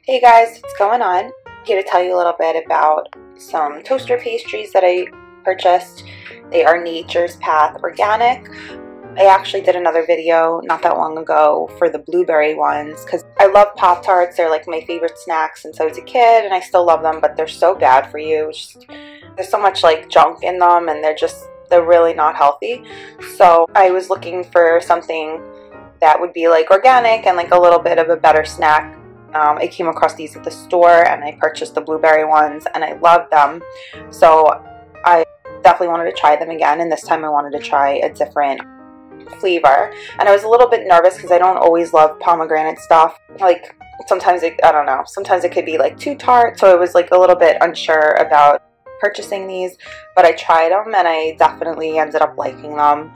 Hey guys, what's going on? I'm here to tell you a little bit about some toaster pastries that I purchased. They are Nature's Path Organic. I actually did another video not that long ago for the blueberry ones because I love Pop-Tarts. They're like my favorite snacks since I was a kid, and I still love them, but they're so bad for you. There's so much like junk in them, and they're really not healthy. So I was looking for something that would be like organic and like a little bit of a better snack. I came across these at the store and I purchased the blueberry ones and I loved them. So I definitely wanted to try them again, and this time I wanted to try a different flavor. And I was a little bit nervous because I don't always love pomegranate stuff. Like sometimes I don't know, sometimes it could be like too tart, so I was like a little bit unsure about purchasing these, but I tried them and I definitely ended up liking them.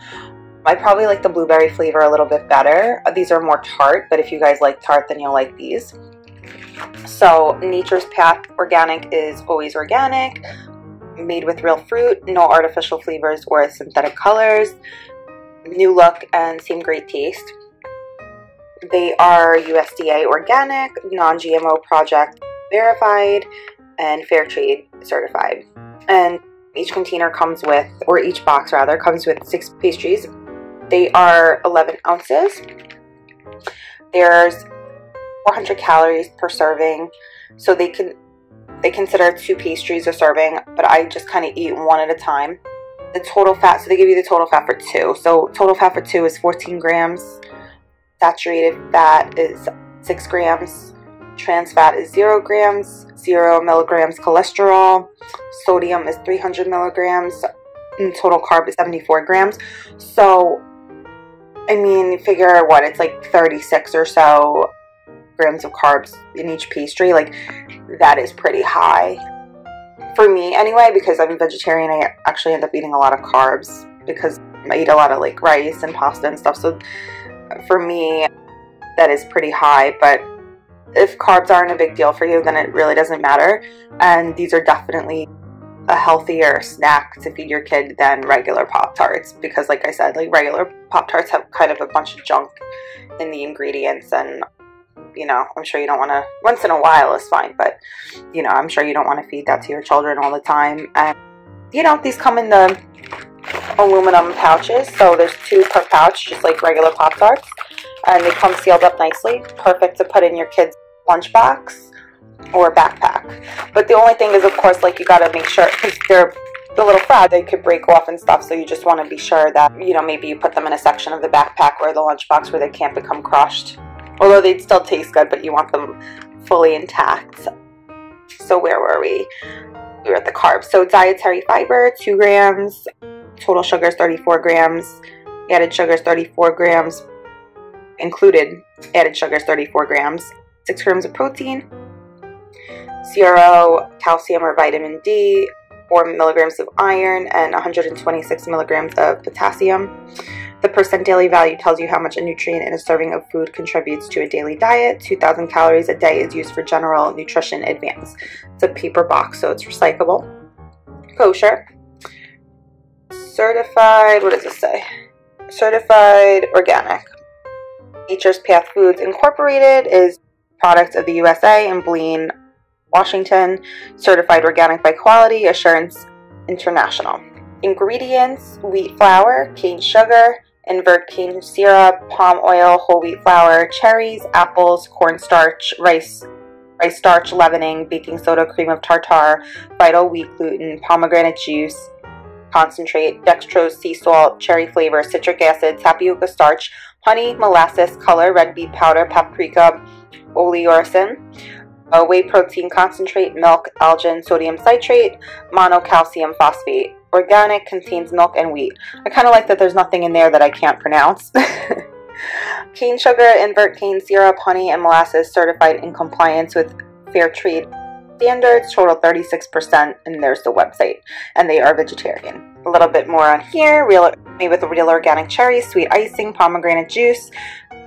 I probably like the blueberry flavor a little bit better. These are more tart, but if you guys like tart, then you'll like these. So Nature's Path Organic is always organic, made with real fruit, no artificial flavors or synthetic colors, new look and same great taste. They are USDA Organic, Non-GMO project verified, and fair trade certified. And each container comes with, or each box rather, comes with 6 pastries. They are 11 ounces. There's 400 calories per serving, so they consider 2 pastries a serving, but I just kind of eat one at a time. The total fat, so they give you the total fat for 2. So total fat for 2 is 14 grams. Saturated fat is 6 grams. Trans fat is 0 grams. 0 milligrams cholesterol. Sodium is 300 milligrams. And total carb is 74 grams. So I mean, figure what, it's like 36 or so grams of carbs in each pastry. Like, that is pretty high. For me, anyway, because I'm a vegetarian, I actually end up eating a lot of carbs because I eat a lot of like rice and pasta and stuff. So for me, that is pretty high. But if carbs aren't a big deal for you, then it really doesn't matter. And these are definitely a healthier snack to feed your kid than regular Pop-Tarts, because like I said, like regular Pop-Tarts have kind of a bunch of junk in the ingredients, and you know, I'm sure you don't want to, once in a while is fine, but you know, I'm sure you don't want to feed that to your children all the time. And you know, these come in the aluminum pouches, so there's 2 per pouch, just like regular Pop-Tarts, and they come sealed up nicely, perfect to put in your kid's lunchbox or backpack. But the only thing is, of course, like you got to make sure, because they're the little fragile, they could break off and stuff, so you just want to be sure that, you know, maybe you put them in a section of the backpack or the lunchbox where they can't become crushed, although they'd still taste good, but you want them fully intact. So where were we? We were at the carbs. So dietary fiber, 2 grams, total sugar is 34 grams, added sugar is 34 grams, included added sugar is 34 grams, 6 grams of protein, 0 calcium or vitamin D, 4 milligrams of iron, and 126 milligrams of potassium. The percent daily value tells you how much a nutrient in a serving of food contributes to a daily diet. 2,000 calories a day is used for general nutrition advance. It's a paper box, so it's recyclable. Kosher. Certified, what does this say? Certified organic. Nature's Path Foods Incorporated is product of the USA in Blaine, Washington, certified organic by Quality Assurance International. Ingredients: wheat flour, cane sugar, invert cane syrup, palm oil, whole wheat flour, cherries, apples, cornstarch, rice starch, leavening, baking soda, cream of tartar, vital wheat gluten, pomegranate juice, concentrate, dextrose, sea salt, cherry flavor, citric acid, tapioca starch, honey, molasses, color, red beet powder, paprika, oleosin, whey protein concentrate, milk, algin, sodium citrate, monocalcium phosphate. Organic contains milk and wheat. I kind of like that there's nothing in there that I can't pronounce. Cane sugar, invert cane syrup, honey, and molasses certified in compliance with fair trade standards, total 36%, and there's the website. And they are vegetarian. A little bit more on here, made with real organic cherries, sweet icing, pomegranate juice.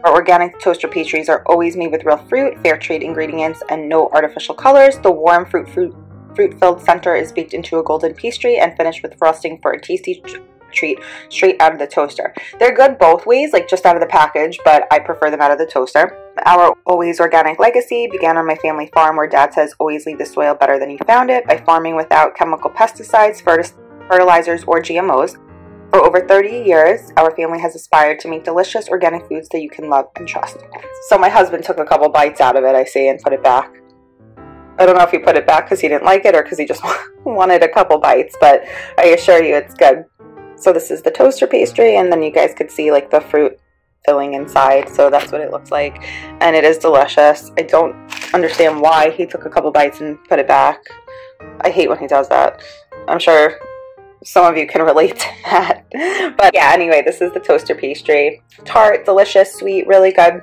Our organic toaster pastries are always made with real fruit, fair trade ingredients, and no artificial colors. The warm fruit-filled center is baked into a golden pastry and finished with frosting for a tasty treat straight out of the toaster. They're good both ways, like just out of the package, but I prefer them out of the toaster. Our Always Organic legacy began on my family farm, where Dad says always leave the soil better than you found it by farming without chemical pesticides, fertilizers, or GMOs. For over 30 years, our family has aspired to make delicious organic foods that you can love and trust. So my husband took a couple bites out of it, I see, and put it back. I don't know if he put it back because he didn't like it or because he just wanted a couple bites, but I assure you it's good. So this is the toaster pastry, and then you guys could see like the fruit filling inside, so that's what it looks like, and it is delicious. I don't understand why he took a couple bites and put it back. I hate when he does that. I'm sure some of you can relate to that. But yeah, anyway, this is the toaster pastry. Tart, delicious, sweet, really good.